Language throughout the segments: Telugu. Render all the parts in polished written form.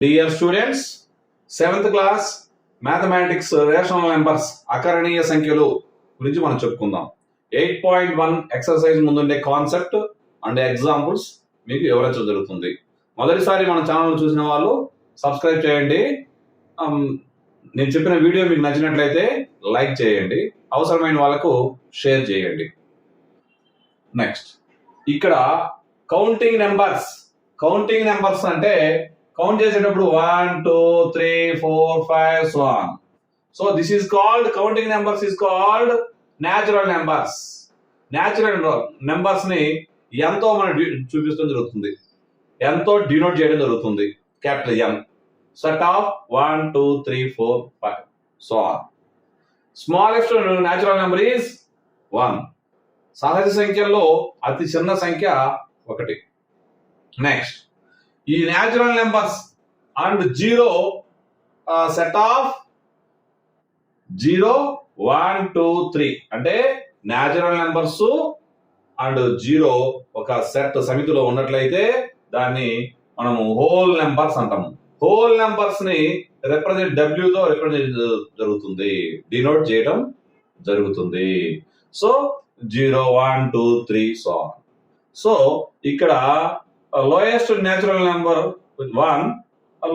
Dear students, 7th class mathematics rational numbers అకరణీయ సంఖ్యలు గురించి మనం చెప్పుకుందాం. 8.1 ఎక్సర్సైజ్ ముందుండే కాన్సెప్ట్ అండ్ ఎగ్జాంపుల్స్ మీకు వివరించడం జరుగుతుంది. మొదటిసారి మన ఛానల్ చూసిన వాళ్ళు సబ్స్క్రైబ్ చేయండి. నేను చెప్పిన వీడియో మీకు నచ్చినట్లయితే లైక్ చేయండి, అవసరమైన వాళ్ళకు షేర్ చేయండి. నెక్స్ట్, ఇక్కడ కౌంటింగ్ నెంబర్స్ అంటే కౌంట్ చేసేటప్పుడు 1 2 3 4 5 so on. So this is called counting numbers is called natural numbers. Natural numbers ని ఎంతో మనం చూపిస్తూ జరుగుతుంది, ఎంతో డినోట్ చేయడం జరుగుతుంది. Capital N, set of 1 2 3 4 5 so on. Smallest natural number is 1. సహజ సంఖ్యల్లో అతి చిన్న సంఖ్య 1. నెక్స్ట్, ఈ natural numbers and zero set of 0 1 2 3 అంటే న్యాచురల్ నెంబర్స్ అండ్ జీరో ఒక సెట్ సమితిలో ఉన్నట్లయితే దాన్ని మనము హోల్ నెంబర్స్ అంటాము. హోల్ నెంబర్స్ ని రిప్రజెంట్ W తో రిప్రజెంట్ జరుగుతుంది, డినోట్ చేయడం జరుగుతుంది. So 0 1 2 3 so on. సో ఇక్కడ lowest natural number 1,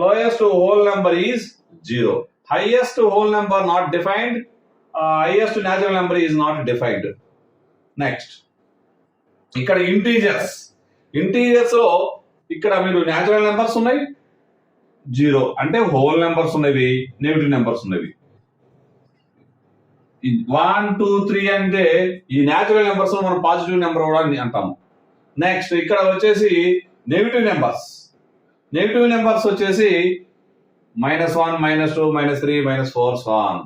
lowest whole number is 0, highest whole number not defined, highest natural number is not defined. Next, ఇక్కడ ఇంటీజర్స్ లో ఇక్కడ మీరు న్యాచురల్ నెంబర్స్ ఉన్నాయి 0 అంటే హోల్ నెంబర్స్ ఉన్నవి, నెగటివ్ నెంబర్స్ ఉన్నవి. 1 2 3 అంటే ఈ న్యాచురల్ నెంబర్స్ మనం పాజిటివ్ నెంబర్ కూడా అంటాము. నెక్స్ట్, ఇక్కడ వచ్చేసి నెగటివ్ నెంబర్స్ వచ్చేసి -1 -2 -3 -4 so on.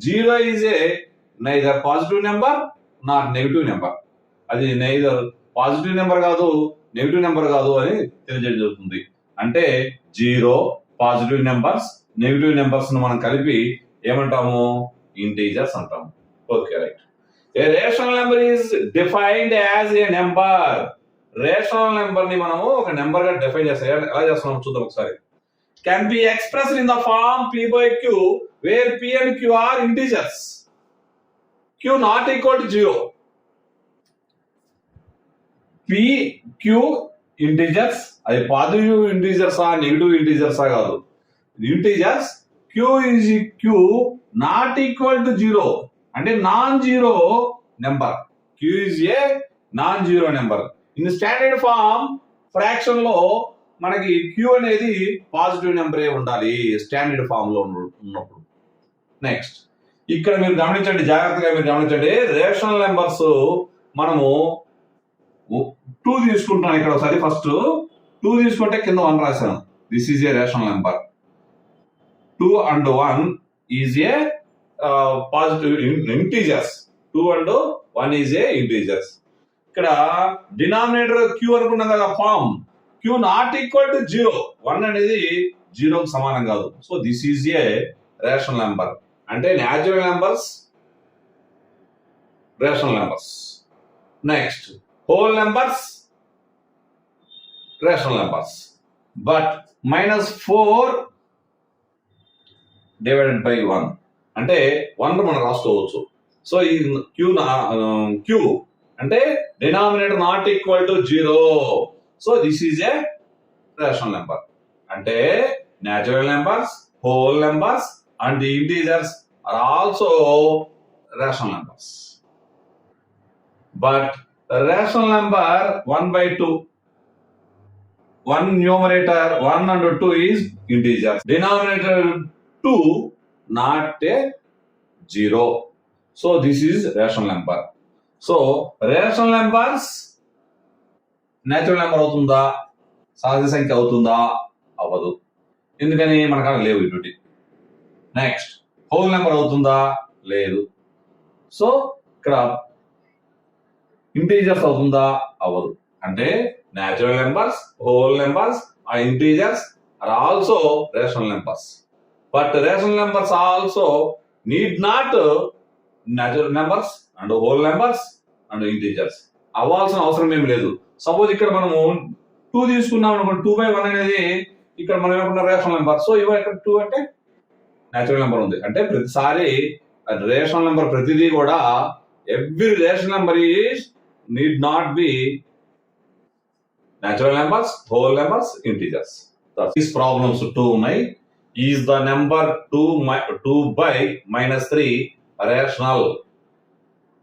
Zero is a neither positive number not negative number. అది నైదర్ పాజిటివ్ నెంబర్ కాదు, నెగటివ్ నెంబర్ కాదు అని తెలియజేయడం జరుగుతుంది. అంటే zero, positive numbers, negative numbers మనం కలిపి ఏమంటాము? ఇంటీజర్స్ అంటాము. Okay, right. A rational number is defined as a number. Rational number ని మనము ఒక నెంబర్ గా డిఫైన్ చేస్తాం. ఎలా చేస్తున్నాం చూద్దాం ఒకసారి. Can be expressed in the form P by Q where P and Q are integers. Q not equal to 0. P, Q integers, అది పాజిటివ్ ఇంటీజర్స్ ఆ నెగటివ్ ఇంటీజర్స్ ఆ కాదు, integers. Q not equal to 0 అంటే non zero number. Q is a non zero number. In standard form fraction లో మనకి Q అనేది పాజిటివ్ నెంబరే ఉండాలి స్టాండర్డ్ ఫామ్ లో ఉన్నప్పుడు. నెక్స్ట్, ఇక్కడ మీరు గమనించండి, జాగ్రత్తగా మీరు గమనించండి. రేషనల్ నెంబర్స్ మనము 2 తీసుకుంటున్నాం. ఇక్కడ ఒకసారి ఫస్ట్ 2 తీసుకుంటే కింద 1 రాశాను. This is a rational number. 2 and 1 is a positive integers. 2 and 1 is a integers. ఇక్కడ డినామినేటర్ Q అనుకున్నాం కదా, form Q not equal to 0, 1 అనేది 0కి సమానం కాదు. So this is a rational number. అంటే natural numbers, rational numbers. Next, whole numbers, rational numbers. But -4 divided by 1 అంటే 1 మనం రాసుకోవచ్చు. సో ఈ Q అంటే denominator not equal to 0. So this is a rational number. అంటే natural numbers, whole numbers and the integers are also rational numbers. But rational number 1/2, 1 numerator 1 and 2 is integers. Denominator 2 not a 0. So this is rational number. So rational numbers natural number అవుతుందా, సహజ సంఖ్య అవుతుందా? అవ్వదు. ఎందుకని? మనకు అక్కడ లేవు ఇటువంటి. నెక్స్ట్, హోల్ నెంబర్ అవుతుందా? లేదు. సో ఇక్కడ ఇంటీజర్స్ అవుతుందా? అవ్వదు. అంటే నేచురల్ నెంబర్స్, హోల్ నెంబర్స్, ఆ integers are also rational numbers. But rational numbers also need not natural numbers and whole numbers and integers అవ్వాల్సిన అవసరం ఏమి లేదు. సపోజ్ ఇక్కడ మనము 2 తీసుకున్నాం అనుకోండి, 2/1 అనేది ఇక్కడ మనం ఏమనుకున్న రేషనల్ నెంబర్. సో ఇవి ఇక్కడ 2 అంటే న్యాచురల్ నెంబర్ ఉంది. అంటే ప్రతిసారి రేషనల్ నెంబర్ ప్రతిదీ కూడా every rational number is need not be natural numbers, whole numbers, integers. These problems 2 ఉన్నాయి. Is the number 2 by minus 3 rational?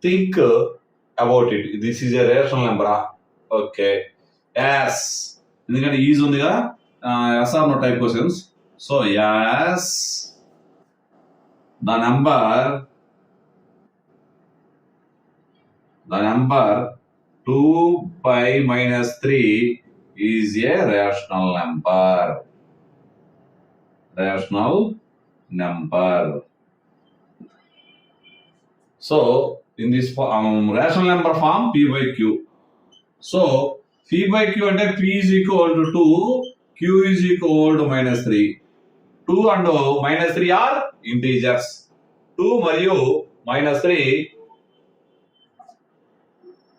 Think about it. This is a rational number. Okay. Yes. ఎందుకంటే ఈజ్ ఉంది కదా, yes or no type questions. So yes, the number 2 by minus 3 is a rational number. Rational number. So in this rational number form, P by Q. So P by Q అంటే P is equal to 2, Q is equal to minus 3. 2 and minus 3 are integers. 2 మరియు minus 3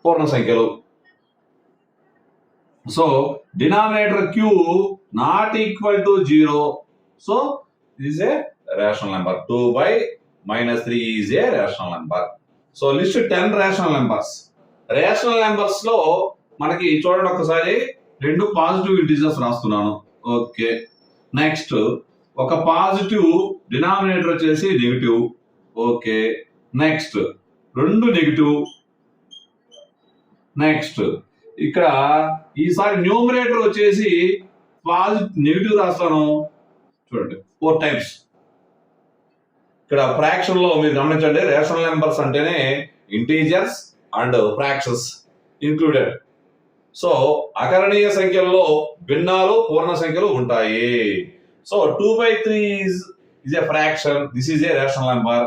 పూర్ణ సంఖ్యలు. So denominator Q not equal to 0. So this A rational number. 2 by minus 3 is a rational number. So list 10 rational numbers. Rational numbers లో మనకి చూడండి ఒకసారి 2 పాజిటివ్ ఇంటిజర్స్ రాస్తున్నాను. ఓకే. నెక్స్ట్ ఒక పాజిటివ్ డినామినేటర్ వచ్చేసి negative. Okay. Next 2 negative. Next ఇక్కడ ఈసారి న్యూమరేటర్ వచ్చేసి నెగిటివ్ రాస్తాను. చూడండి 4 టైమ్స్. ఇక్కడ ఫ్రాక్షన్ లో మీరు గమనించండి, రేషనల్ నెంబర్స్ అంటేనే integers and fractions included. So అకరణీయ సంఖ్యల్లో భిన్నాలు పూర్ణ సంఖ్యలు ఉంటాయి. So 2 by 3 is a fraction. This is a rational number.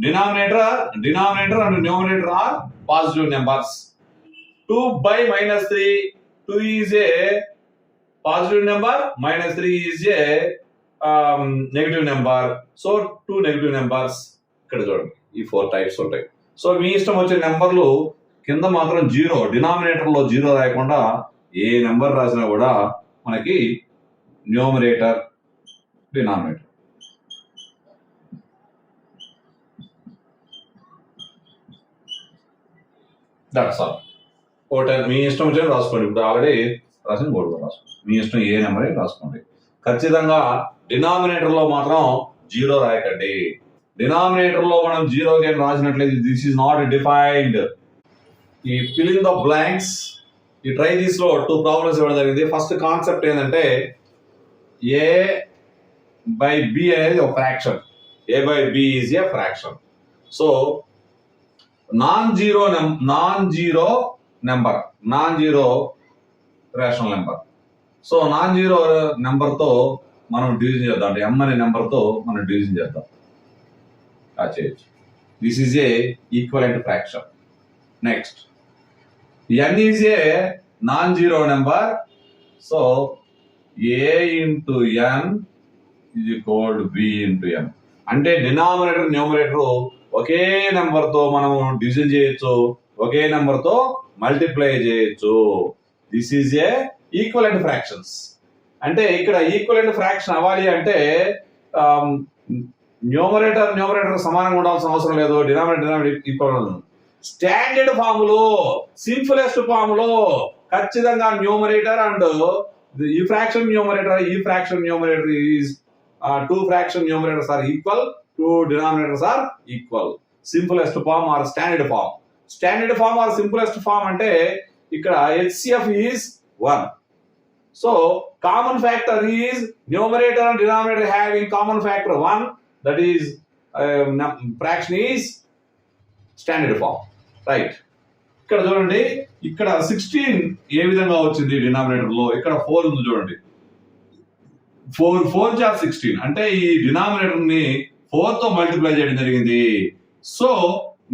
Denominator and numerator are positive numbers. 2 by minus 3, 2 is a positive number, minus 3 is a negative number. So 2 negative numbers. ఇక్కడ చూడండి ఈ 4 టైప్స్ ఉంటాయి. సో మీ ఇష్టం వచ్చే నెంబర్లు కింద మాత్రం 0, డినామినేటర్ లో 0 రాయకుండా ఏ నెంబర్ రాసినా కూడా మనకి న్యూమరేటర్, డినామినేటర్. That's all. మీ ఇష్టం వచ్చి రాసుకోండి. ఇప్పుడు ఆల్రెడీ రాసిన బోర్డు కూడా రాసుకోండి. మీ ఇష్టం ఏ నెంబర్ రాసుకోండి. ఖచ్చితంగా డినామినేటర్ లో మాత్రం 0 రాయకండి. డినామినేటర్ లో మనం 0 గేమ్ రాసినట్లయితే దిస్ ఈస్ నాట్ డిఫైన్డ్. ఈ ఫిల్ ఇన్ ద బ్లాంక్స్, ఈ ట్రై దిస్ లో 2 ప్రాబ్లమ్స్ ఇవ్వడం జరిగింది. ఫస్ట్ కాన్సెప్ట్ ఏంటంటే A by B అనేది ఒక fraction. A by B is a fraction. So non zero rational number. So non zero number తో మనం డివిజన్ చేద్దాం. అంటే M అనే నెంబర్ తో మనం డివిజన్ చేద్దాం. చేయొచ్చు. This is A equivalent fraction. Next N is a non zero number. So A into N is equal to B into M. అంటే డినామినేటర్ న్యూమరేటర్ ఒకే నెంబర్ తో మనం డివిజన్ చేయొచ్చు, ఒకే నెంబర్ తో మల్టిప్లై చేయొచ్చు. This is A equivalent fractions. అంటే ఇక్కడ ఈక్వలెంట్ ఫ్రాక్షన్ అవ్వాలి అంటే న్యూమరేటర్ సమానంగా ఉండాల్సిన అవసరం లేదు. Denominator equal. స్టాండర్డ్ ఫామ్ లో, సింపులెస్ట్ ఫామ్ లో ఖచ్చితంగా న్యూమరేటర్ అండ్ ఈ fraction numerator is 2 fraction numerators are equal, 2 denominators are equal. Simplest form or standard form. Standard form or simplest form అంటే ఇక్కడ HCF is 1. So common factor is numerator and denominator having common factor 1. That is fraction is standard form. Right. ఇక్కడ చూడండి, ఇక్కడ 16 ఏ విధంగా వచ్చింది డినామినేటర్ లో. ఇక్కడ 4 ఉంది చూడండి. 4 × 16 అంటే ఈ డినామినేటర్ ని 4 తో మల్టిప్లై చేయడం జరిగింది. సో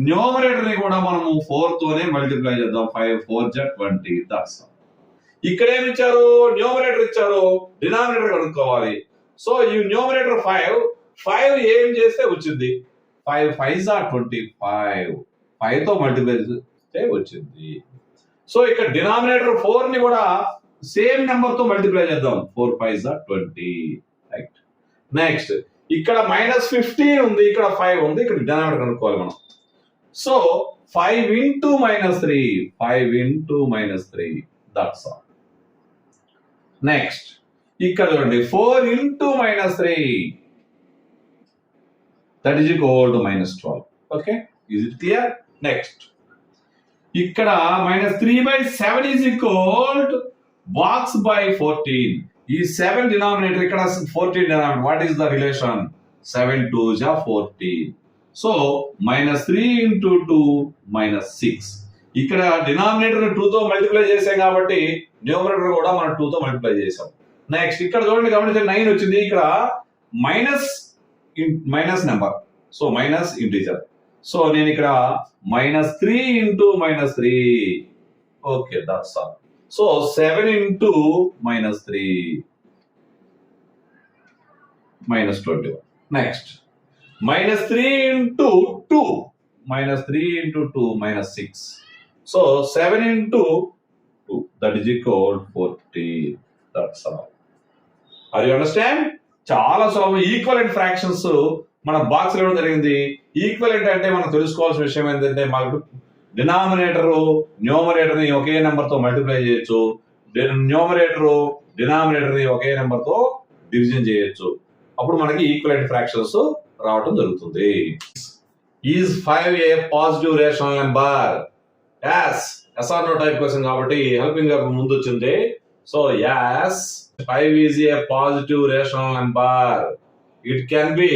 న్యూమరేటర్ ని కూడా మనము 4 తోనే మల్టిప్లై చేద్దాం. 5 4 × 20. దట్స్ ఇక్కడ ఏమి ఇచ్చారు? న్యూమరేటర్ ఇచ్చారు, డినామినేటర్ కనుక్కోవాలి. సో ఈ న్యూమరేటర్ 5 ఏం చేస్తే వచ్చింది? 5 5s are 25. 5 తో మల్టిప్లై వచ్చింది. సో ఇక్కడ డినామినేటర్ 4 ని కూడా సేమ్ నెంబర్ తో మల్టిప్లై చేద్దాం. 4 5 20. రైట్. నెక్స్ట్ ఇక్కడ -15 ఉంది, ఇక్కడ 5 ఉంది, ఇక్కడ డినామినేటర్ కనుక్కోవాలి మనం. So 5 into -3, 5 into -3, that's all. Next ఇక్కడ చూడండి 4 into -3, that is equal to -12. Okay, is it clear? Next ఇక్కడ -3/7 is equal to box by 14. ఈ 7 డినామినేటర్, ఇక్కడ 14 denominator. What is the relation? 7 2s are 14. So -3 into 2 -6. ఇక్కడ డినామినేటర్ 2 తో మల్టిప్లై చేసాం కాబట్టి న్యూమరేటర్ కూడా మనం 2 తో మల్టిప్లై చేసాం. నెక్స్ట్ ఇక్కడ చూడండి, గమనించండి, 9 వచ్చింది. ఇక్కడ minus number, so minus integer. So నేను ఇక్కడ -3 into -3. Okay, that's all. So 7 into -3, -21. Next -3 into 2, -3 into 2, -6. So 7 into 2, that is equal to 40. That's all. Are you understand? చాలా సులభం. ఈక్వలెంట్ ఫ్రాక్షన్స్ మన బాక్స్ లో జరిగింది. ఈక్వలెంట్ అంటే మనం తెలుసుకోవాల్సిన విషయం ఏంటంటే, మనకు డినామినేటర్ న్యూమరేటర్ ని ఒకే నెంబర్ తో మల్టిప్లై చేయొచ్చు, న్యూమరేటర్ డినామినేటర్ ని ఒకే నెంబర్ తో డివిజన్ చేయొచ్చు. అప్పుడు మనకి ఈక్వలెంట్ ఫ్రాక్షన్స్ రావటం జరుగుతుంది. Is 5 a positive rational number? yes, SR no type question కాబట్టి హెల్పింగ్ ముందు వచ్చింది. So yes, 5 is a positive rational number. It can be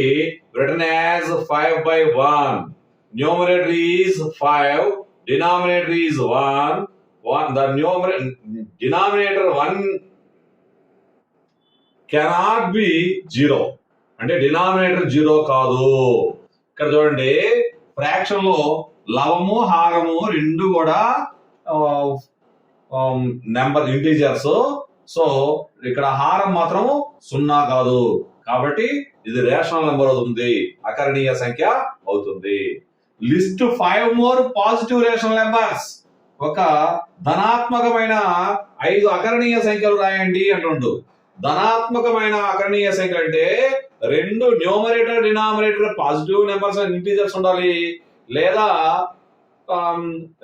written as 5/1. Numerator is 5, denominator is 1. The denominator 1 cannot be 0. అంటే డినామినేటర్ 0 కాదు. ఇక్కడ చూడండి, ఫ్రాక్షన్ లో లవము హారము రెండు కూడా నెంబర్ ఇంటీజర్స్. సో ఇక్కడ హారం మాత్రం 0 కాదు, కాబట్టి ఇది రేషనల్ నెంబర్ అవుతుంది, అకరణీయ సంఖ్య అవుతుంది. List 5 more positive rational numbers. ఒక ధనాత్మకమైన 5 అకరణీయ సంఖ్యలు రాయండి అంటుండు. ధనాత్మకమైన అకరణీయ సంఖ్యలు అంటే రెండు numerator denominator positive numbers integers ఉండాలి, లేదా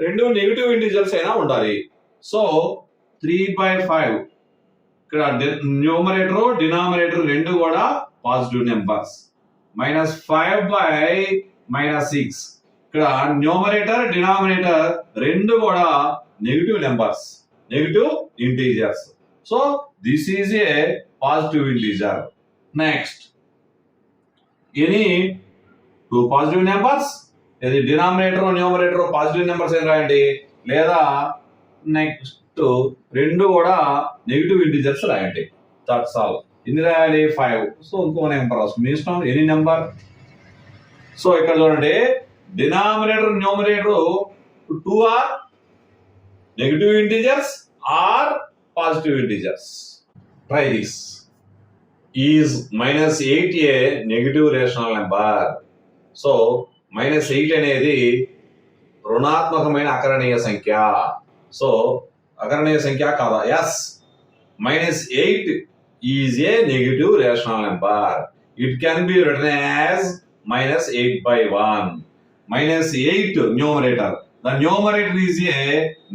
రెండు నెగిటివ్ ఇంటీజర్స్ అయినా ఉండాలి. సో 3/5 ఇక్కడ న్యూమరేటర్ డినామినేటర్ రెండు కూడా పాజిటివ్ నెంబర్స్. -5/6 ఇక్కడ న్యూమరేటర్ డినామినేటర్ రెండు కూడా negative numbers, negative integers. So this is a positive integer. Next any 2 positive numbers, ఇది డినామినేటర్ న్యూమరేటర్ పాజిటివ్ నెంబర్స్ ఏం రాయండి, లేదా నెక్స్ట్ రెండు కూడా నెగిటివ్ ఇంటీజర్స్ రాయండి. That's all. ఎన్ని రాయాలి? 5. సో ఇంకో నెంబర్ వస్తుంది, మీ ఇష్టం, ఎనీ నెంబర్. సో ఇక్కడ చూడండి, denominator numerator 2 are negative integers are positive integers. Try this. Is -8 a negative rational number? So -8 అనేది రుణాత్మకమైన అకరణీయ సంఖ్య. సో అకరణీయ సంఖ్య కాదా? Yes, -8 is a negative rational number. It can be written as -8/1. -8 numerator, the numerator is a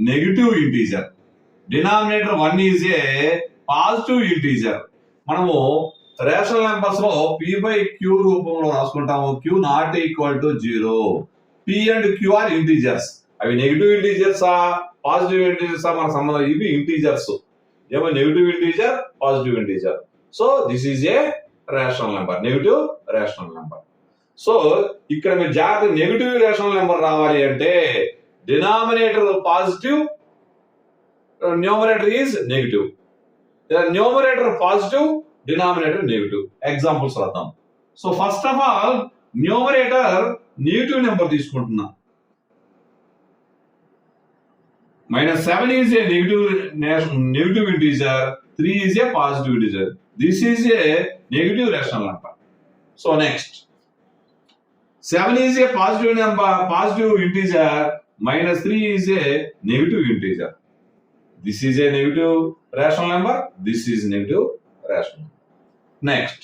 negative integer, denominator 1 is a positive integer. మనము రేషనల్ నెంబర్స్ లో p/q రూపంలో రాసుకుంటాము. q not equal to 0. p and q are integers. అవి నెగిటివ్ ఇంటీజర్సా పాజిటివ్ ఇంటీజర్సా మన సంబంధం. ఇవి ఇంటీజర్స్, ఏమో negative integer positive integer. So this is a rational number, negative rational number. So ఇక్కడ మీరు జాగ్రత్త, నెగిటివ్ రేషనల్ నెంబర్ రావాలి అంటే denominator positive, numerator is negative. Numerator positive, denominator negative. Examples రాద్దాం. So first of all numerator negative number తీసుకుంటున్నా. -7 is a negative integer, 3 is a positive integer. This is a negative rational number. So next, 7 is a positive number, positive integer, -3 is a negative integer. This is a negative rational number, this is negative rational. Next,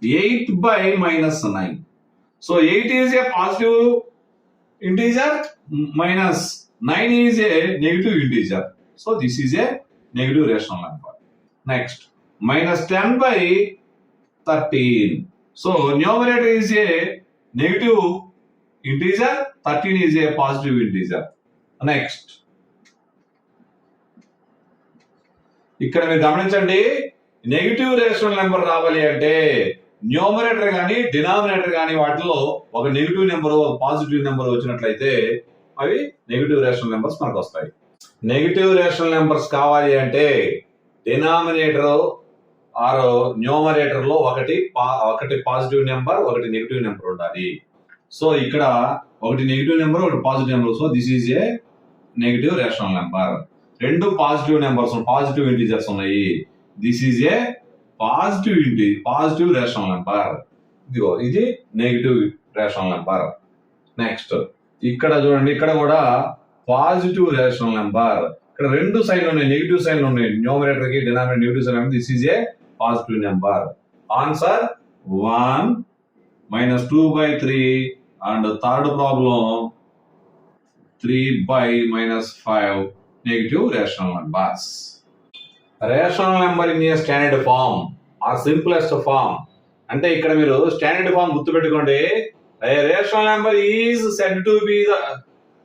8 by minus 9. So 8 is a positive integer, minus 9 is a negative integer. So this is a negative rational number. Next, minus 10 by 13. So numerator is a negative integer, 13 is a positive integer. Next, ఇక్కడ మీరు గమనించండి, నెగిటివ్ రేషనల్ నెంబర్ రావాలి అంటే న్యూమరేటర్ కానీ డినామినేటర్ కానీ వాటిలో ఒక నెగిటివ్ నెంబర్ ఒక పాజిటివ్ నెంబర్ వచ్చినట్లయితే అవి నెగిటివ్ రేషనల్ నెంబర్స్ మనకు వస్తాయి. నెగిటివ్ రేషనల్ నెంబర్స్ కావాలి అంటే డినామినేటర్ ఆర్ న్యూమరేటర్ లో ఒకటి పాజిటివ్ నెంబర్ ఒకటి నెగిటివ్ నెంబర్ ఉండాలి. సో ఇక్కడ ఒకటి నెగిటివ్ నెంబర్ ఒకటి positive number. So this is a negative rational number. రెండు పాజిటివ్ నెంబర్స్ పాజిటివ్ ఇంటిజర్స్ ఉన్నాయి. This is a positive rational number. ఇదిగో ఇది నెగిటివ్ రేషనల్ నెంబర్. నెక్స్ట్ ఇక్కడ చూడండి, ఇక్కడ కూడా పాజిటివ్ రేషనల్ నెంబర్. ఇక్కడ రెండు సైన్లు ఉన్నాయి, నెగిటివ్ సైన్లు ఉన్నాయి. న్యూమరేటర్ కి denominator negative sign. This is a positive number. Answer 1 minus 2 by 3 and third problem 3 by minus 5 negative rational numbers. Rational number in a standard form or simplest form. అంటే ఇక్కడ మీరు స్టాండర్డ్ ఫామ్ గుర్తుపెట్టుకోండి. Rational number is said to be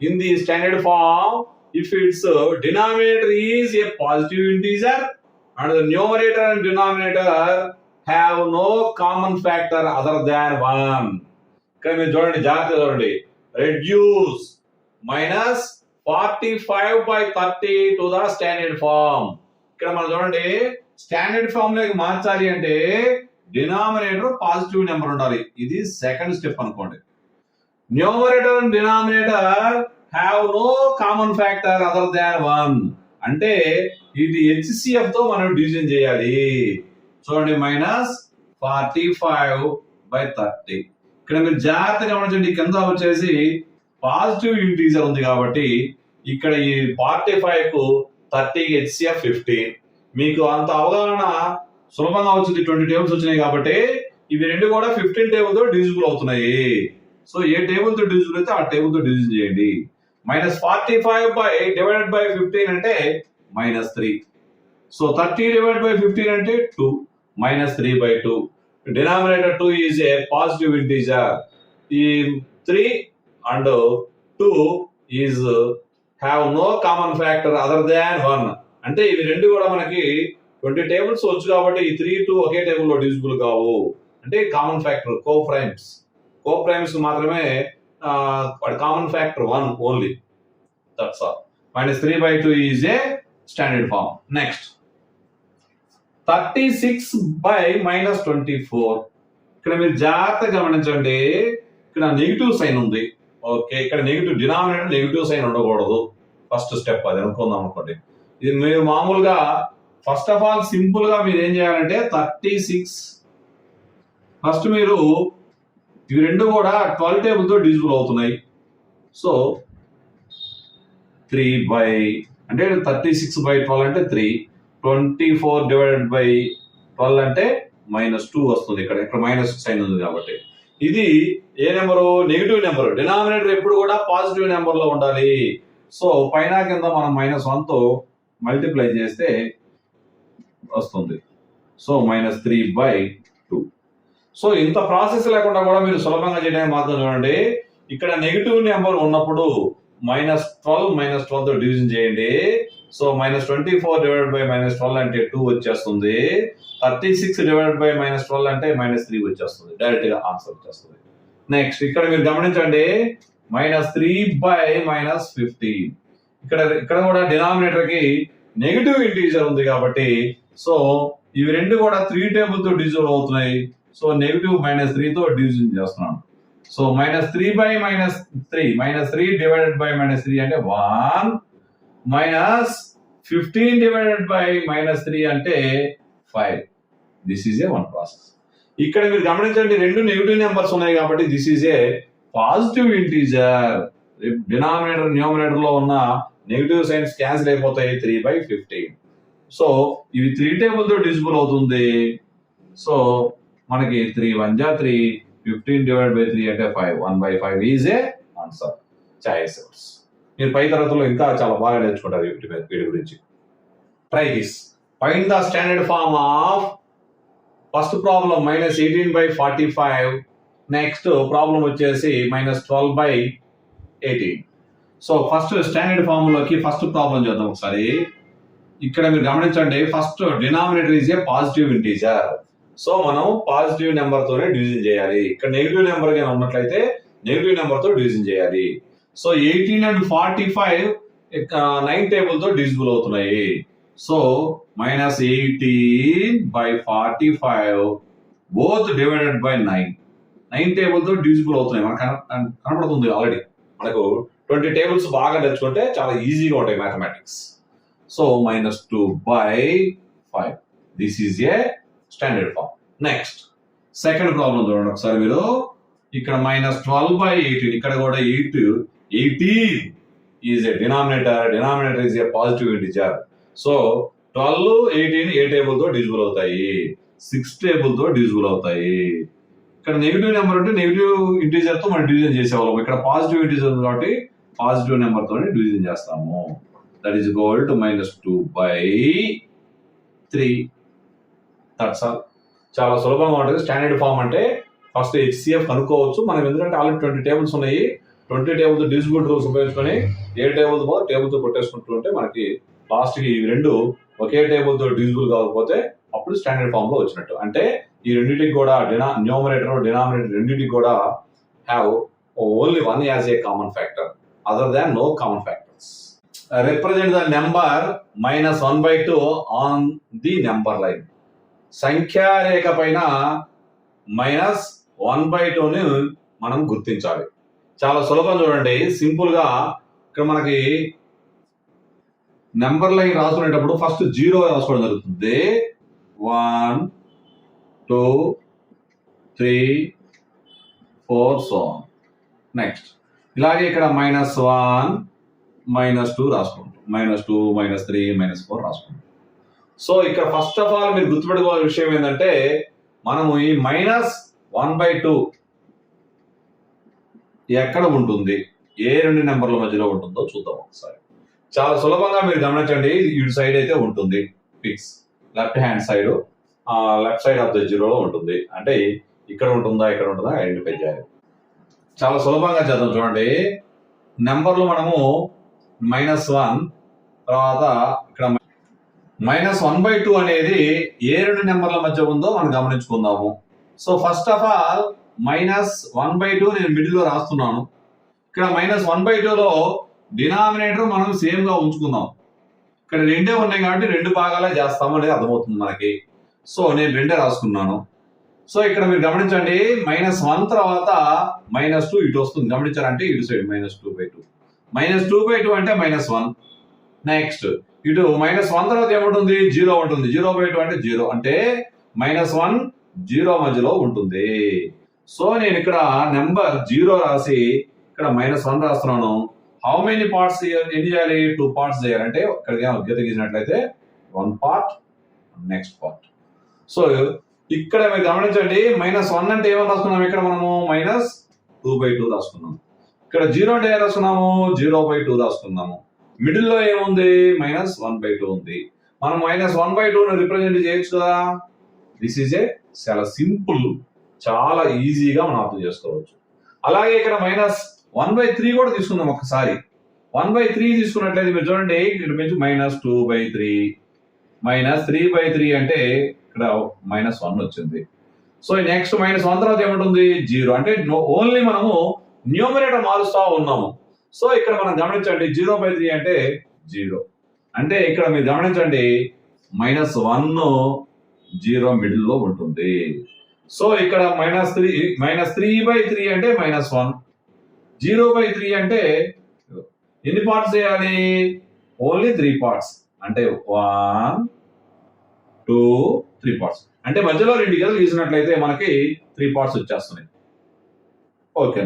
in the standard form if its denominator is a positive integer and the numerator and denominator have no common factor other than 1. ఇక్కడ మీరు చూడండి, జాగ్రత్తగా చూడండి. Reduce minus 45 by 30 to the standard form. ఇక్కడ మనం చూడండి, స్టాండర్డ్ ఫామ్ లోకి మార్చాలి అంటే డినామినేటర్ పాజిటివ్ నెంబర్ ఉండాలి. ఇది సెకండ్ స్టెప్ అనుకోండి. Numerator and denominator have no common factor other than 1 అంటే ఇది హెచ్సిఎఫ్ తో మనం డివిజన్ చేయాలి. చూడండి, మైనస్ 45 by 30. ఇక్కడ మీరు జాగ్రత్తగా గమనించండి, కింద వచ్చేసి పాజిటివ్ ఇంటీజర్ ఉంది కాబట్టి ఇక్కడ ఈ 45 కు 30 హెచ్సిఎఫ్ 15. మీకు అంత అవగాహన సులభంగా వచ్చింది. 20 టేబుల్స్ వచ్చినాయి కాబట్టి ఇవి రెండు కూడా 15 టేబుల్ తో డివిజిబుల్ అవుతున్నాయి. సో ఏ టేబుల్ తో డివిజిబుల్ అయితే ఆ టేబుల్ తో డివిజన్ చేయండి. మైనస్ 45 by డివైడెడ్ బై 15 అంటే మైనస్ 3. సో 30 డివైడెడ్ బై 15 అంటే 2. minus 3 by 2. Denominator 2 is a positive integer. The 3 and 2 is have no common factor other than 1. అంటే ఇవి రెండు కూడా మనకి 20 టేబుల్స్ వచ్చు కాబట్టి ఈ 3, 2 ఒకే టేబుల్ లో డివిజిబుల్ కావు. అంటే కామన్ ఫ్యాక్టర్ కోప్రైమ్స్ మాత్రమే common factor 1 only. That's all. minus 3 by 2 is a standard form. Next, 36 by minus 24. ఇక్కడ మీరు జాగ్రత్తగా గమనించండి, ఇక్కడ నెగిటివ్ సైన్ ఉంది. ఓకే, ఇక్కడ నెగిటివ్ డినామినేటర్ నెగిటివ్ సైన్ ఉండకూడదు. ఫస్ట్ స్టెప్ అది అనుకుందాం అనుకోండి. ఇది మీరు మామూలుగా ఫస్ట్ ఆఫ్ ఆల్ సింపుల్ గా మీరు ఏం చేయాలంటే 36 ఫస్ట్ మీరు ఇవి రెండు కూడా 12 టేబుల్ తో డివిజిబుల్ అవుతున్నాయి. సో 3 by అంటే 36 by 12 అంటే 3. 24 డివైడెడ్ బై 12 అంటే -2 వస్తుంది. ఇక్కడ మైనస్ సైన్ ఉంది కాబట్టి ఇది ఏ నెంబరు? Negative number. డినామినేటర్ ఎప్పుడు కూడా పాజిటివ్ నెంబర్ లో ఉండాలి. సో పైన కింద మనం -1 తో మల్టిప్లై చేస్తే వస్తుంది. So -3 by 2. సో ఇంత ప్రాసెస్ లేకుండా కూడా మీరు సులభంగా చేయడానికి మాత్రం చూడండి. ఇక్కడ నెగిటివ్ నెంబర్ ఉన్నప్పుడు -12 తో డివిజన్ చేయండి. సో -24 డివైడెడ్ బై -12 అంటే 2 వచ్చేస్తుంది. 36 డివైడెడ్ బై -12 అంటే -3 వచ్చేస్తుంది. డైరెక్ట్ గా ఆన్సర్ వచ్చేస్తుంది. నెక్స్ట్ ఇక్కడ మీరు గమనించండి, -3 by -15. ఇక్కడ కూడా డినామినేటర్ కి నెగిటివ్ ఇంటీజర్ ఉంది కాబట్టి సో ఇవి రెండు కూడా 3 టేబుల్ తో డివిజన్ అవుతున్నాయి. సో నెగిటివ్ -3 తో డివిజన్ చేస్తున్నాను. సో -3 by -3 -3 డివైడెడ్ బై -3 అంటే 1 minus 15 divided by -3 అంటే 5. This is A one process. ఇక్కడ మీరు గమనించండి, రెండు నెగిటివ్ నెంబర్స్ ఉన్నాయి కాబట్టి this is a positive integer. Denominator numerator లో ఉన్న నెగిటివ్ సైన్స్ క్యాన్సిల్ అయిపోతాయి 3/15. సో ఇవి 3 టేబుల్ తో డివిజిబుల్ అవుతుంది. సో మనకి 3 1 జా 3, 15 డివైడ్ బై 3 అంటే 5, 1/5 ఈజ్ ఏ ఆన్సర్. చాయిసెస్ మీరు పై తరగతిలో ఇంకా చాలా బాగా నేర్చుకుంటారు వీటి గురించి. Try this. Find the standard form of first problem -18/45. Next problem వచ్చేసి -12/18. సో ఫస్ట్ స్టాండర్డ్ ఫార్ములాకి ఫస్ట్ ప్రాబ్లం చేద్దాం ఒకసారి. ఇక్కడ మీరు గమనించండి, first denominator is a positive integer. So మనం పాజిటివ్ నెంబర్ తోనే డివిజన్ చేయాలి. ఇక్కడ నెగిటివ్ నెంబర్ గా ఉన్నట్లయితే నెగిటివ్ నెంబర్ తో డివిజన్ చేయాలి. సో 18 and 45 9 టేబుల్ తో డివిజిబుల్ అవుతున్నాయి. So -18/45 both divided by 9 table తో డివిజిబుల్ అవుతున్నాయి. మనకు కనపడుతుంది ఆల్రెడీ. మనకు 20 టేబుల్స్ బాగా నేర్చుకుంటే చాలా ఈజీగా ఉంటాయి mathematics. So -2/5 this is a standard form. Next second problem చూడండి ఒకసారి మీరు. ఇక్కడ -12/18, ఇక్కడ కూడా 18 is a denominator is a positive integer. So 12, 18 ఏ టేబుల్ తో డివిజిబుల్ అవుతాయి, 6 టేబుల్ తో డివిజిబుల్ అవుతాయి. ఇక్కడ నెగిటివ్ నెంబర్ ఉంటే నెగిటివ్ ఇంటిజర్ తో మనం డివిజన్ చేసేవాళ్ళం. ఇక్కడ పాజిటివ్ ఇంటిజర్ కాబట్టి పాజిటివ్ నెంబర్ తోనే డివిజన్ చేస్తాము. That is equal to -2/3. That's all. చాలా సులభంగా ఉంటుంది. స్టాండర్డ్ ఫార్మ్ అంటే ఫస్ట్ HCF కనుక్కోవచ్చు మనం, ఎందుకంటే ఆల్రెడీ 20 టేబుల్స్ ఉన్నాయి. 20 టేబుల్ డివిజిబుల్ రూల్స్ ఉపయోగించుకొని ఏ టేబుల్ తో కొట్టేసుకుంటూ ఉంటే మనకి లాస్ట్ కి ఈ రెండు ఒకే టేబుల్ తో డివిజిబుల్ కాకపోతే అప్పుడు స్టాండర్డ్ ఫార్మ్ లో వచ్చినట్టు. అంటే ఈ రెండింటికి కూడా న్యూమరేటర్ డినామినేటర్ రెండింటికి కూడా have only one as a common factor other than no common factors. Represent the number -1/2 on the number line. సంఖ్యారేఖ పైన -1/2ని మనం గుర్తించాలి. చాలా సులభం చూడండి, సింపుల్ గా. ఇక్కడ మనకి నెంబర్ లైన్ రాసుకునేటప్పుడు ఫస్ట్ 0 రాసుకోవడం జరుగుతుంది. 1 2 3 4 సో నెక్స్ట్ ఇలాగే ఇక్కడ -1 -2 రాసుకుంటాం, -2 -3 -4 రాసుకుంటాం. సో ఇక్కడ ఫస్ట్ ఆఫ్ ఆల్ మీరు గుర్తుపెట్టుకోవాల్సిన విషయం ఏంటంటే మనము ఈ -1/2 ఎక్కడ ఉంటుంది, ఏ రెండు నెంబర్ల మధ్యలో ఉంటుందో చూద్దాం ఒకసారి. చాలా సులభంగా మీరు గమనించండి. ఇటు సైడ్ అయితే ఉంటుంది, fix. Left hand side, left side of the 0లో ఉంటుంది. అంటే ఇక్కడ ఉంటుందా ఐడెంటిఫై చేయాలి. చాలా సులభంగా చేద్దాం చూడండి. నెంబర్లు మనము -1 తర్వాత ఇక్కడ -1/2 అనేది ఏ రెండు నెంబర్ల మధ్య ఉందో మనం గమనించుకుందాము. సో ఫస్ట్ ఆఫ్ ఆల్ -1/2 నేను మిడిల్ లో రాస్తున్నాను. ఇక్కడ -1/2లో డినామినేటర్ మనం సేమ్ గా ఉంచుకుందాం. ఇక్కడ రెండే ఉన్నాయి కాబట్టి రెండు భాగాలే చేస్తాము అనేది అర్థమవుతుంది మనకి. సో నేను రెండే రాసుకున్నాను. సో ఇక్కడ మీరు గమనించండి, -1 తర్వాత -2 ఇటు వస్తుంది. గమనించారంటే ఇటు సైడ్ -2/2. -2/2 అంటే -1. నెక్స్ట్ ఇటు -1 తర్వాత ఏముంటుంది, 0 ఉంటుంది. 0/2 అంటే 0, అంటే -1 0 మధ్యలో ఉంటుంది. సో నేను ఇక్కడ నెంబర్ 0 రాసి ఇక్కడ -1 రాస్తున్నాను. హౌ మెనీ పార్ట్స్ ఎన్ని చేయాలి, 2 పార్ట్స్ చేయాలంటే ఇక్కడ గీత గీసినట్లయితే 1 పార్ట్, నెక్స్ట్ పార్ట్. సో ఇక్కడ మీరు గమనించండి, -1 అంటే ఏమని రాసుకున్నాము, ఇక్కడ మనము -2/2 రాసుకున్నాము. ఇక్కడ 0 అంటే ఏం రాసుకున్నాము, 0/2 రాసుకున్నాము. మిడిల్ లో ఏముంది, -1/2 ఉంది. మనం -1/2 రిప్రజెంట్ చేయొచ్చు కదా. దిస్ ఈజ్ ఏ చాలా సింపుల్, చాలా ఈజీగా మనం అర్థం చేసుకోవచ్చు. అలాగే ఇక్కడ -1/3 కూడా తీసుకుందాం ఒకసారి. 1/3 తీసుకున్నట్లయితే మీరు చూడండి, ఇక్కడ -2/3 -3/3 అంటే ఇక్కడ -1 వచ్చింది. సో నెక్స్ట్ -1 తర్వాత ఏముంటుంది, 0, అంటే ఓన్లీ మనము న్యూమరేటర్ మారుస్తా ఉన్నాము. సో ఇక్కడ మనం గమనించండి, 0/3 అంటే 0, అంటే ఇక్కడ మీరు గమనించండి -1 0 మిడిల్ లో ఉంటుంది. సో ఇక్కడ -3/3 అంటే -1, 0/3 అంటే ఎన్ని పార్ట్స్ చేయాలి, ఓన్లీ 3 పార్ట్స్, అంటే 1 2 3 పార్ట్స్. అంటే మధ్యలో 2 గీతలు గీసినట్లయితే మనకి 3 పార్ట్స్ వచ్చేస్తున్నాయి. ఓకే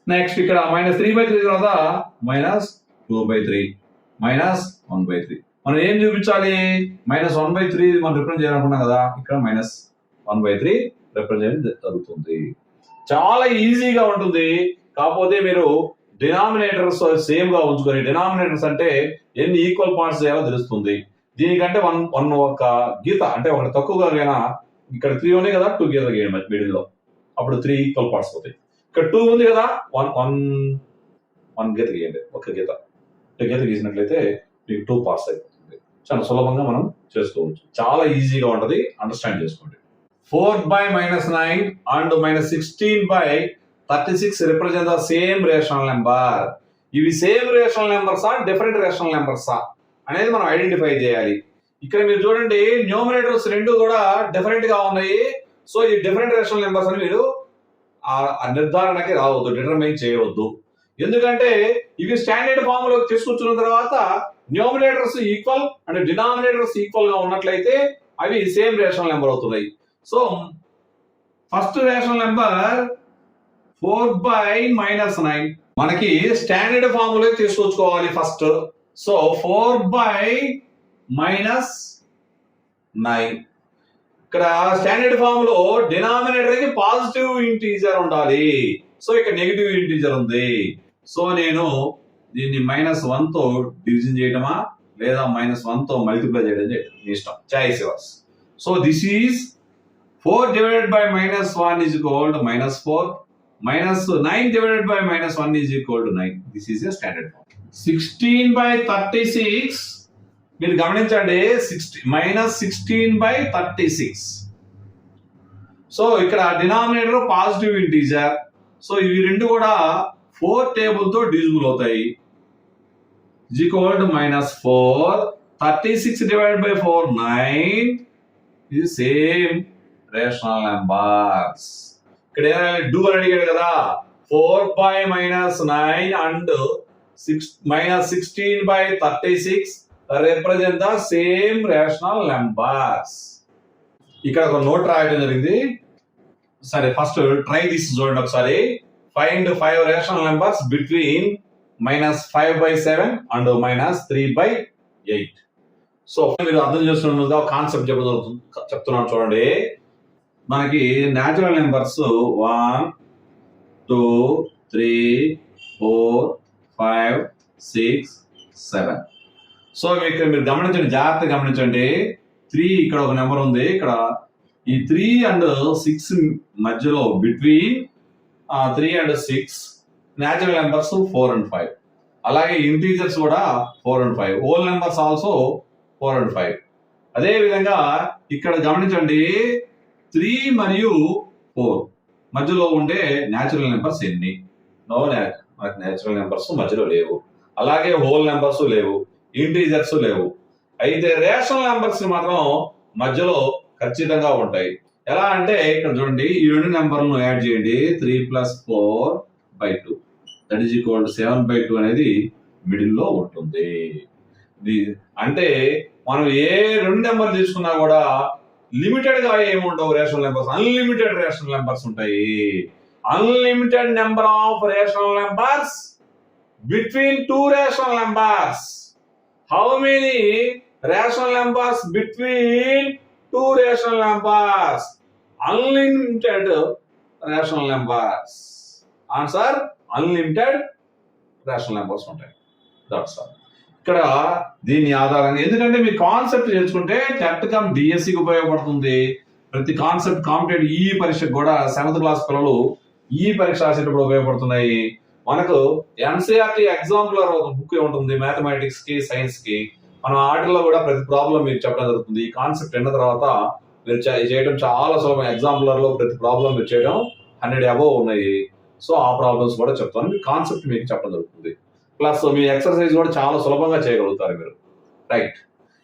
నెక్స్ట్ ఇక్కడ -3/3 తర్వాత 2/3 మైనస్ 1/3. మనం ఏం చూపించాలి? -1/3 మనం రిప్రజెంట్ చేయాలనుకున్నాం కదా, ఇక్కడ -1/3 రిప్రజెంట్ జరుగుతుంది. చాలా ఈజీగా ఉంటుంది. కాకపోతే మీరు డినామినేటర్స్ సేమ్ గా ఉంచుకొని, డినామినేటర్స్ అంటే ఎన్ని ఈక్వల్ పార్ట్స్ చేయాలో తెలుస్తుంది. దీనికంటే వన్ ఒక గీత అంటే ఒకటి తక్కువగా అయినా ఇక్కడ 3 ఉన్నాయి కదా, 2 గీతలు గీయండి మిడిల్ లో, అప్పుడు 3 ఈక్వల్ పార్ట్స్ అవుతాయి. ఇక్కడ 2 ఉంది కదా, వన్ గీత గీయండి, ఒక గీత గీసినట్లయితే మీకు 2 పార్ట్స్ అయిపోతుంది. చాలా సులభంగా మనం చేసుకోవచ్చు, చాలా ఈజీగా ఉంటది, అండర్స్టాండ్ చేసుకోండి. 4/-9 and -16/36 represent the same rational number. ఇవి సేమ్ రేషనల్ నెంబర్సా, డిఫరెంట్ రేషనల్ నెంబర్సా అనేది మనం ఐడెంటిఫై చేయాలి. ఇక్కడ మీరు చూడండి, న్యూమరేటర్స్ రెండు కూడా డిఫరెంట్ గా ఉన్నాయి. సో ఈ డిఫరెంట్ రేషనల్ నెంబర్స్ అని మీరు ఆ నిర్ధారణకి రావద్దు, డిటర్మైన్ చేయవద్దు. ఎందుకంటే ఇవి స్టాండర్డ్ ఫామ్ లోకి తీసుకొచ్చిన తర్వాత numerators equal and denominators equal గా ఉన్నట్లయితే అవి సేమ్ రేషనల్ నెంబర్ అవుతున్నాయి. సో ఫస్ట్ రేషనల్ నెంబర్ 4/-9 మనకి స్టాండర్డ్ ఫామ్ లో తీసుకొచ్చుకోవాలి ఫస్ట్. సో 4/-9 ఇక్కడ స్టాండర్డ్ ఫామ్ లో డినామినేటర్ కి పాజిటివ్ ఇంటీజర్ ఉండాలి. సో ఇక్కడ నెగిటివ్ ఇంటీజర్ ఉంది. సో నేను దీన్ని -1 తో డివిజన్ చేయడమా లేదా -1 తో మల్టిప్లై చేయడం మీ ఇష్టం, choice yours. So this is 4 divided by -1 is equal to -4. -9 divided by -1 is equal to 9. This is a standard form. 16/36 మీరు గమనించండి, -16/36. సో ఇక్కడ డినామినేటర్ పాజిటివ్ ఇంటీజర్. సో ఇవి రెండు కూడా 4 టేబుల్ తో డివిజిబుల్ అవుతాయి. is equal to -4. 36 divided by 4 9 is same rational numbers. ఇక్కడ డూ అని అడిగాడు కదా, 4/-9 and -16/36 represent the same rational numbers. ఇక్కడ ఒక నోట్ రాయడం జరిగింది. సరే, ఫస్ట్ ట్రై దిస్ చూడండి ఒకసారి. Find 5 rational numbers between -5/7 and -3/8. So మీరు అర్థం చేస్తున్న కాన్సెప్ట్ చెప్తున్నాను చూడండి. మనకి న్యాచురల్ నెంబర్స్ 1 2 3 4 5 6 7. సో ఇక్కడ మీరు గమనించండి, జాగ్రత్తగా గమనించండి. 3 ఇక్కడ ఒక నెంబర్ ఉంది. ఇక్కడ ఈ 3 and 6 మధ్యలో between 3 and 6 natural numbers 4 and 5. అలాగే ఇంటీజర్స్ కూడా 4 and 5. Whole numbers also 4 and 5. అదే విధంగా ఇక్కడ గమనించండి, 3 మరియు 4 మధ్యలో ఉండే న్యాచురల్ నెంబర్స్ ఎన్ని? నో న్యాచురల్ నెంబర్స్ మధ్యలో లేవు. అలాగే హోల్ నెంబర్స్ లేవు, ఇంటీజర్స్ లేవు. అయితే రేషనల్ నెంబర్స్ మాత్రం మధ్యలో ఖచ్చితంగా ఉంటాయి. ఎలా అంటే ఇక్కడ చూడండి, ఈ రెండు నెంబర్లను యాడ్ చేయండి. 3 + 4/2 దట్ ఈజ్ ఈక్వల్ టు 7/2 అనేది మిడిల్ లో ఉంటుంది. అంటే మనం ఏ రెండు నెంబర్ తీసుకున్నా కూడా లిమిటెడ్ గా ఏముండవు rational numbers, unlimited rational numbers ఉంటాయి. Unlimited number of rational numbers between 2 rational numbers. How many rational numbers between 2 rational numbers? Unlimited rational numbers. Answer unlimited rational numbers ఉంటాయి. That's all. ఇక్కడ దీని ఆధారంగా, ఎందుకంటే మీ కాన్సెప్ట్ చేసుకుంటే టెట్ కమ్ డిఎస్సికి ఉపయోగపడుతుంది. ప్రతి కాన్సెప్ట్ కాంపిటేటివ్ ఈ పరీక్షకు కూడా 7th క్లాస్ పిల్లలు ఈ పరీక్ష రాసేటప్పుడు ఉపయోగపడుతున్నాయి. మనకు ఎన్సీఆర్టీ ఎగ్జాంపులర్ ఒక బుక్ ఉంటుంది మ్యాథమెటిక్స్ కి, సైన్స్ కి. మనం ఆటల్లో కూడా ప్రతి ప్రాబ్లం మీకు చెప్పడం జరుగుతుంది. ఈ కాన్సెప్ట్ అయిన తర్వాత మీరు చేయడం చాలా సులభం. ఎగ్జాంపులర్ లో ప్రతి ప్రాబ్లం మీరు చేయడం 100 అబోవ్ ఉన్నాయి. సో ఆ ప్రాబ్లమ్స్ కూడా చెప్తాను, మీ కాన్సెప్ట్ మీకు చెప్పడం జరుగుతుంది. ప్లస్ మీ ఎక్సర్సైజ్ కూడా చాలా సులభంగా చేయగలుగుతారు మీరు. రైట్,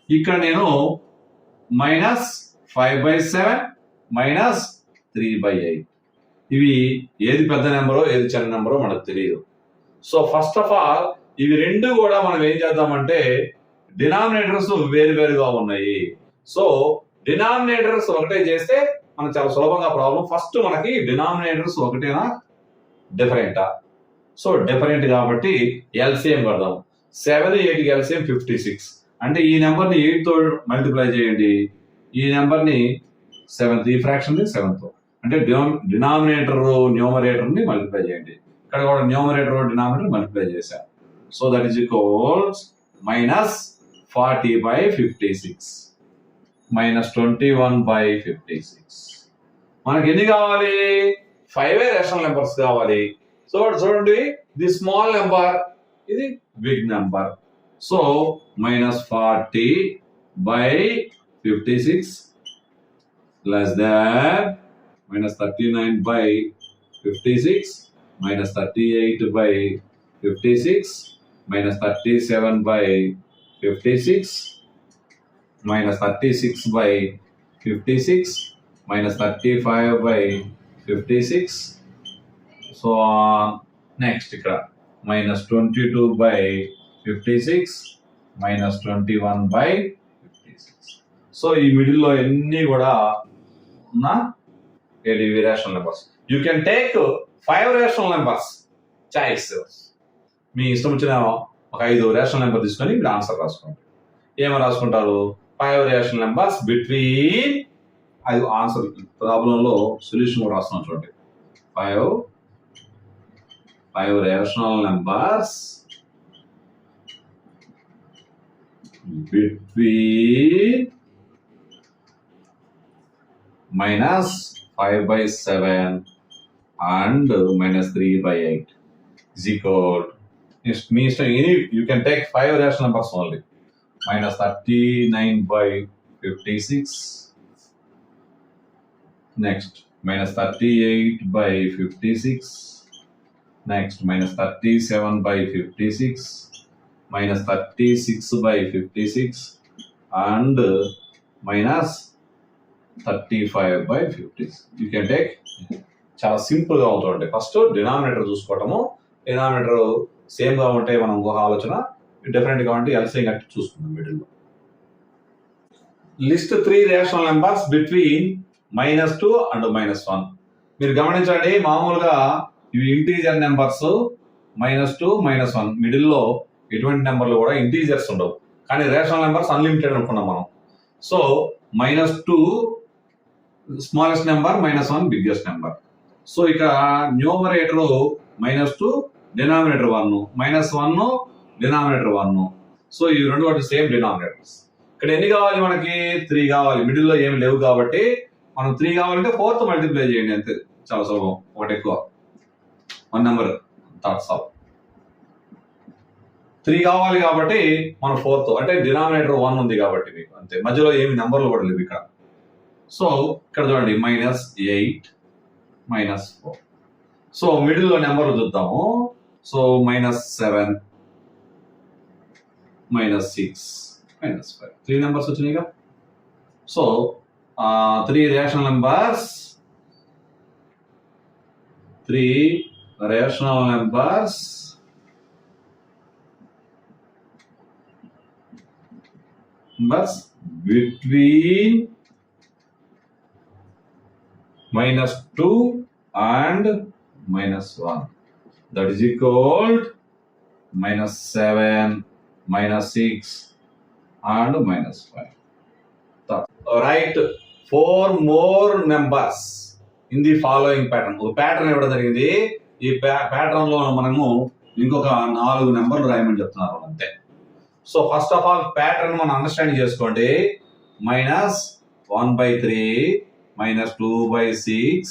ఇక్కడ నేను -5/7 -3/8 ఇవి ఏది పెద్ద నెంబరో ఏది చిన్న నెంబరో మనకు తెలియదు. సో ఫస్ట్ ఆఫ్ ఆల్ ఇవి రెండు కూడా మనం ఏం చేద్దామంటే, డినామినేటర్స్ వేరువేరుగా ఉన్నాయి. సో డినామినేటర్స్ ఒకటే చేస్తే మనం చాలా సులభంగా ప్రాబ్లం. ఫస్ట్ మనకి డినామినేటర్స్ ఒకటేనా డిఫరెంటా? సో డిఫరెంట్ కాబట్టి ఎల్సిఎం కడదాం. 7 8 కలిసి 56. అంటే ఈ నెంబర్ని 8 తో మల్టిప్లై చేయండి, ఈ నెంబర్ని 7th, ఈ ఫ్రాక్షన్ 7తో. అంటే డినామినేటర్ న్యూమరేటర్ని మల్టిప్లై చేయండి. ఇక్కడ కూడా న్యూమరేటర్ డినామినేటర్ మల్టిప్లై చేశారు. So that is equals -40/56 -21/56. మనకి ఎన్ని కావాలి? 5 రేషనల్ నెంబర్స్ కావాలి. సో చూడండి, ఇది స్మాల్ నెంబర్, ఇది big number. So -40/56 less than -39/56 -38/56 -37/56 -36/56 -35/56. So next ఇక్కడ -22/56 -21/56. సో ఈ మిడిల్లో ఎన్ని కూడా ఉన్న rational numbers. You can take 5 rational numbers choice. మీ ఇష్టం వచ్చిన ఒక 5 రేషనల్ నెంబర్ తీసుకొని మీరు ఆన్సర్ రాసుకోండి. ఏమని రాసుకుంటారు? 5 రేషనల్ నెంబర్స్ బిట్వీన్, అది ఆన్సర్ ప్రాబ్లంలో సొల్యూషన్ కూడా రాస్తున్నాం చూడండి. 5 rational numbers between -5/7 and -3/8 is equal. You can take 5 rational numbers only. -39/56. Next, -38/56. Next, -37/56. -36/56 and -35/56. You can take. చాలా సింపుల్ గా ఉంటుంది. ఫస్ట్ డినామినేటర్ చూసుకోవటము, డినామినేటర్ సేమ్ గా ఉంటే మనం ఒక ఆలోచన, డిఫరెంట్ గా ఉంటే ఎల్సిఎం కట్టి చూసుకుందాం మిడిల్లో. List 3 rational numbers between -2 and -1. మీరు గమనించండి, మామూలుగా ఇవి ఇంటీజర్ నెంబర్స్. -2 -1 మిడిల్లో ఎటువంటి నెంబర్లు కూడా ఇంటీజర్స్ ఉండవు, కానీ రేషనల్ నెంబర్స్ అన్లిమిటెడ్ అనుకున్నాం మనం. So -2 smallest number, -1 biggest number. So ఇక్కడ న్యూమరేటర్ -2, డినామినేటర్ 1, -1 డినామినేటర్ 1. సో ఈ రెండు వాటి సేమ్ డినామినేటర్స్. ఇక్కడ ఎన్ని కావాలి? మనకి 3 కావాలి. మిడిల్లో ఏమి లేవు కాబట్టి మనం 3 కావాలంటే 4తో మల్టిప్లై చేయండి, అంతే. చాలా సులభం. ఒకటి ఎక్కువ, 1 నెంబర్ థాట్స్ ఆఫ్. 3 కావాలి కాబట్టి మనం 4తో, అంటే డినామినేటర్ 1 ఉంది కాబట్టి మీకు అంతే. మధ్యలో ఏమి నెంబర్లు కూడా లేవు ఇక్కడ. సో ఇక్కడ చూడండి, -8 -4. సో మిడిల్లో నెంబర్లు చూద్దాము. సో -7 -6 -5, 3 నెంబర్స్ వచ్చినాయిగా. So 3 rational numbers, 3 rational numbers between -2 and -1. That is equal -7 -6 and -5. Write 4 more numbers in the following pattern. ఒక ప్యాటర్న్ ఇవ్వడం జరిగింది. ఈ ప్యాటర్న్ లో మనము ఇంకొక 4 నెంబర్లు రాయమని చెప్తున్నారు అంతే. So first of all pattern మనం అండర్స్టాండ్ చేసుకోండి. -1/3 -2/6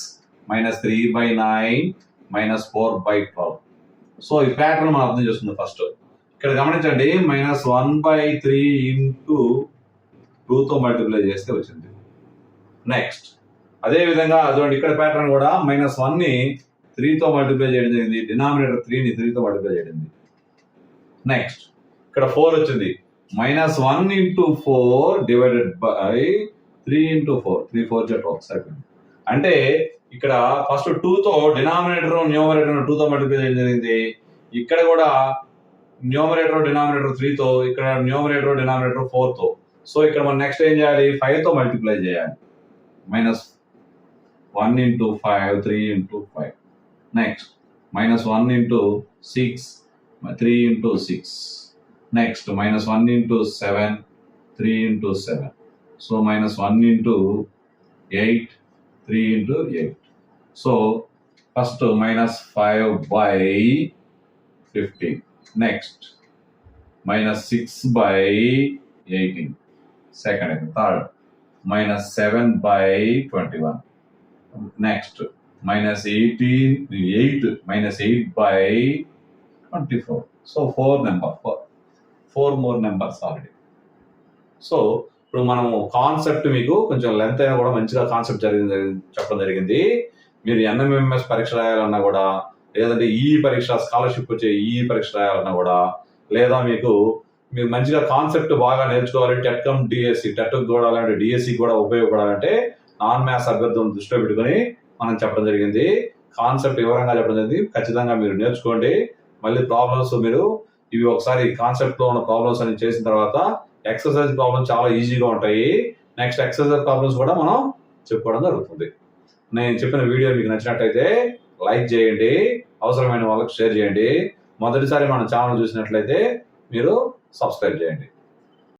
-3/9 -4/12. సో ఈ ప్యాటర్న్ మనం అర్థం చేసుకుందాం. ఫస్ట్ ఇక్కడ గమనించండి, -1/3 ఇంటూ 2తో మల్టిప్లై చేస్తే వచ్చింది. నెక్స్ట్ అదే విధంగా చూడండి, ఇక్కడ ప్యాటర్న్ కూడా -1ని 3తో మల్టిప్లై చేయడం జరిగింది, డినామినేటర్ 3ని 3తో మల్టిప్లై చేయడం. నెక్స్ట్ ఇక్కడ 4 వచ్చింది. -1 × 4 డివైడెడ్ బై 3 × 4, 3 4 12. అంటే ఇక్కడ ఫస్ట్ 2తో డినామినేటర్ న్యూమరేటర్ 2తో మల్టిప్లై చేయడం జరిగింది. ఇక్కడ కూడా న్యూమరేటర్ డినామినేటర్ 3తో, ఇక్కడ న్యూమరేటర్ డినామినేటర్ 4తో. సో ఇక్కడ మనం నెక్స్ట్ ఏం చేయాలి? 5తో మల్టిప్లై చేయాలి. -1 × 5 3 × 5. Next -1 × 6 3 × 6. Next -1 into 7, 3 into 7. So -1 into 8, 3 into 8. So first -5 by 15. Next -6 by 18. Second and third. -7 by 21. Next -8 by 24. So 4 more numbers already. So ఇప్పుడు మనము కాన్సెప్ట్ మీకు కొంచెం లెంత్ అయినా కూడా మంచిగా కాన్సెప్ట్ చెప్పడం జరిగింది. మీరు ఎన్ఎంఎంఎస్ పరీక్ష రాయాలన్నా కూడా, లేదంటే ఈ పరీక్ష స్కాలర్షిప్ వచ్చే ఈ పరీక్ష రాయాలన్నా కూడా, లేదా మీరు మంచిగా కాన్సెప్ట్ బాగా నేర్చుకోవాలి, టెట్కమ్ డిఎస్సి, టెట్ కూడా అలాంటి డిఎస్సి కూడా ఉపయోగపడాలంటే నాన్ మ్యాథ్స్ అభ్యర్థులను దృష్టిలో పెట్టుకుని మనం చెప్పడం జరిగింది. కాన్సెప్ట్ వివరంగా చెప్పడం జరిగింది. ఖచ్చితంగా మీరు నేర్చుకోండి. మళ్ళీ ప్రాబ్లమ్స్ మీరు ఇవి ఒకసారి కాన్సెప్ట్ లో ఉన్న ప్రాబ్లమ్స్ అని చేసిన తర్వాత ఎక్సర్సైజ్ ప్రాబ్లమ్స్ చాలా ఈజీగా ఉంటాయి. నెక్స్ట్ ఎక్సర్సైజ్ ప్రాబ్లమ్స్ కూడా మనం చెప్పుకోవడం జరుగుతుంది. నేను చెప్పిన వీడియో మీకు నచ్చినట్లయితే లైక్ చేయండి, అవసరమైన వాళ్ళకి షేర్ చేయండి. మొదటిసారి మన ఛానల్ చూసినట్లయితే మీరు సబ్స్క్రైబ్ చేయండి.